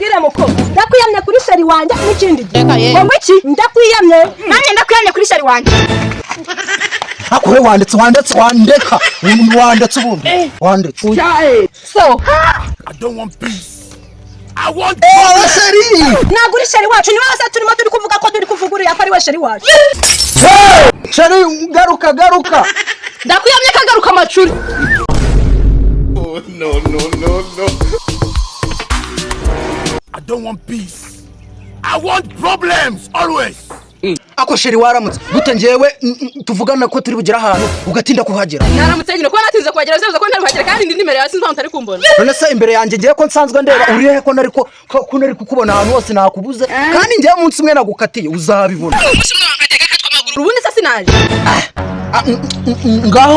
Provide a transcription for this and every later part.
nkubwire muko ndakwiyamye kuri sheri wanje n'ikindi ngo iki ndakwiyamye nanjye ndakwiyamye kuri sheri wanje akore wandetse wandeka wandetse ubundi wandetse so I don't want peace. I want sheri naguri sheri wacu ni wase turimo turi kuvuga ko turi kuvugurira ko ari we sheri wacu sheri garuka ndakwiyamye kagaruka amacuri no. I don't want peace. I want problems always. ako sheri waramutse gute ngewe tuvugana ko turi bugira ahantu ugatinda kuhagera naramutse nyine ko natinze kuhagera bivuze ko ntari kuhagera kandi ndi nimero yawe sinzi ntari kumbona none se imbere yanjye ngiye ko nsanzwe ndeba urihe ko nari kukubona ahantu hose nakubuze kandi ngiye munsi umwe nagukatiye uzabibona ubundi se sinaje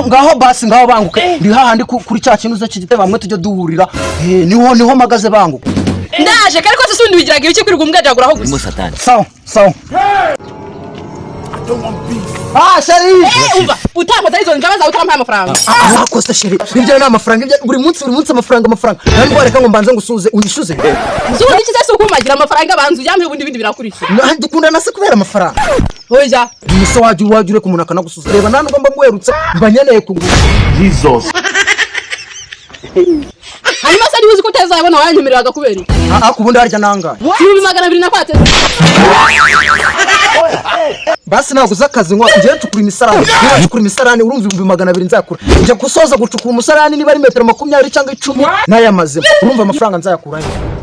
ngaho basi ngaho banguke ndi hahandi kuri cya kintu uza kigite bamwe tujye duhurira niho magaze banguke ndaje kandi ko se sundi bigiraga ibiki kuri gumwajagura aho gusa sawa I don't want peace. sheri umva utamutse izo njaba zawe utampaye amafaranga akosta sheri nibyo n'amafaranga buri munsi amafaranga nani ngwareka ngo mbanze ngusuze unyishuze zuba iki se ukumagira amafaranga banzu yamye ubundi bindi birakurikira dukunda nase kubera amafaranga oya muso wajure ku munaka nagusuze reba nani ngomba ngwerutse mbanyeneye kugura Jesus. hanyuma se nibuze ko utazabona wanyemereraga kubera iki akubundi harya nanga ibihumbi 200 nakwate basi naguze akazi ngo ngiye tukura imisarani urumva 200 nzakura njya gusoza gucukura umusarani niba ari metero 20 cyangwa 10 nayamaze urumva amafaranga nzayakura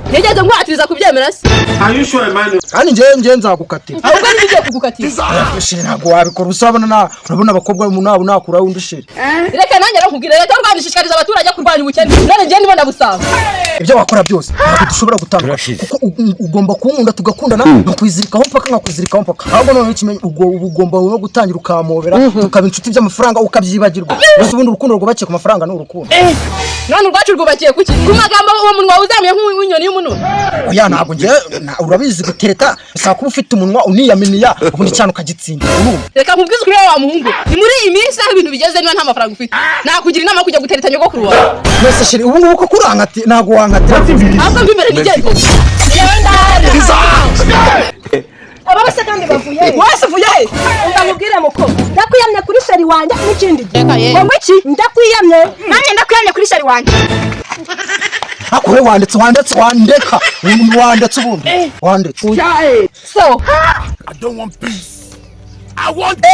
ntegeze ngo atiriza kubyemera se Are you sure, man? kandi ngiye nzagukatira ahubwo nibigiye kugukatira sheri ntago wabikora usabona urabona abakobwa mu nabo nakura undi sheri reka nanjye nakubwira leta rwandishishikariza abaturage kurwanya ubukene none ngiye ndibona busanga ibyo wakora byose ntabwo dushobora gutanga kuko ugomba kunkunda tugakundana nkakwizirikaho mpaka nkakuzirikaho mpaka ahubwo none ikimenye ugomba no gutangira ukamobera tukaba inshuti by'amafaranga ukabyibagirwa bose ubundi urukundo rwubakiye ku mafaranga ni urukundo none urwacu rwubakiye kuki ku magambo uwo munwa uzamiye nk'inyoni y'umuntu oya ntabwo ngiye urabizi gutereta bisaba kuba ufite umunwa uniyaminiya ubundi cyane ukagitsinda urumva reka nkubwize ukuri wa muhungu ni muri iyi minsi aho ibintu bigeze niba nta mafaranga ufite nakugira inama kujya gutereta nyogokuru wawe mwese sheri ubu ngubu ko kurangati ntabwo wankatira ahubwo mbimbere nigende aba bose kandi bavuye wese uvuye he ndamubwire muko ndakwiyamye kuri sheri wanje n'ikindi ngo iki ndakwiyamye nanjye ndakwiyamye kuri sheri wanje akore wandetse wandeka wandetse ubundi wandetse so I don't want peace. I want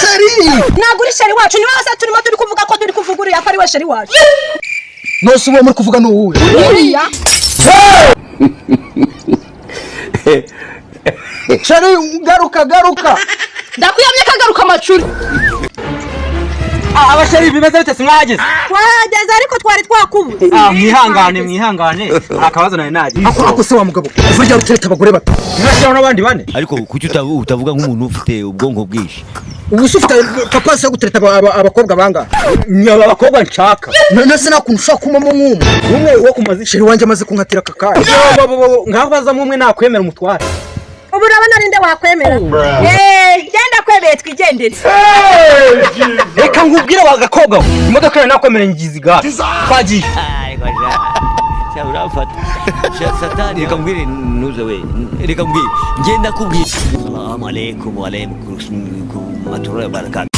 sheri naguri sheri wacu ni wase turimo turi kuvuga ko turi kuvugurira ko ari we sheri wacu nose uwo muri kuvuga n'uwuwe uriya sheri garuka ndakwiyamye kagaruka amacuri abasheri bimeze bite mwageze twageze ariko twari twakubuze mwihangane akabazo nawe naje ako se wa mugabo uvurya utereta abagore bato mwashiraho n'abandi bane ariko kuki utavuga nk'umuntu ufite ubwonko bwinshi ubu ufite capacity yo gutereta abakobwa banga abakobwa nshaka none se nakuntu ushaka kumamo umwe wo kumazi sheri wanje amaze kunkatira kakaya ngaho bazamo umwe nakwemera umutware ubu urabona ninde wakwemera genda kwemeye twigendere reka nkubwire bagakobwa imodoka yawe nakwemera ngizi gare twagiye urafata satani reka mbwire nuze we reka mbwire ngenda kubwira assalamu alaikum wa alaikum assalam barakatuh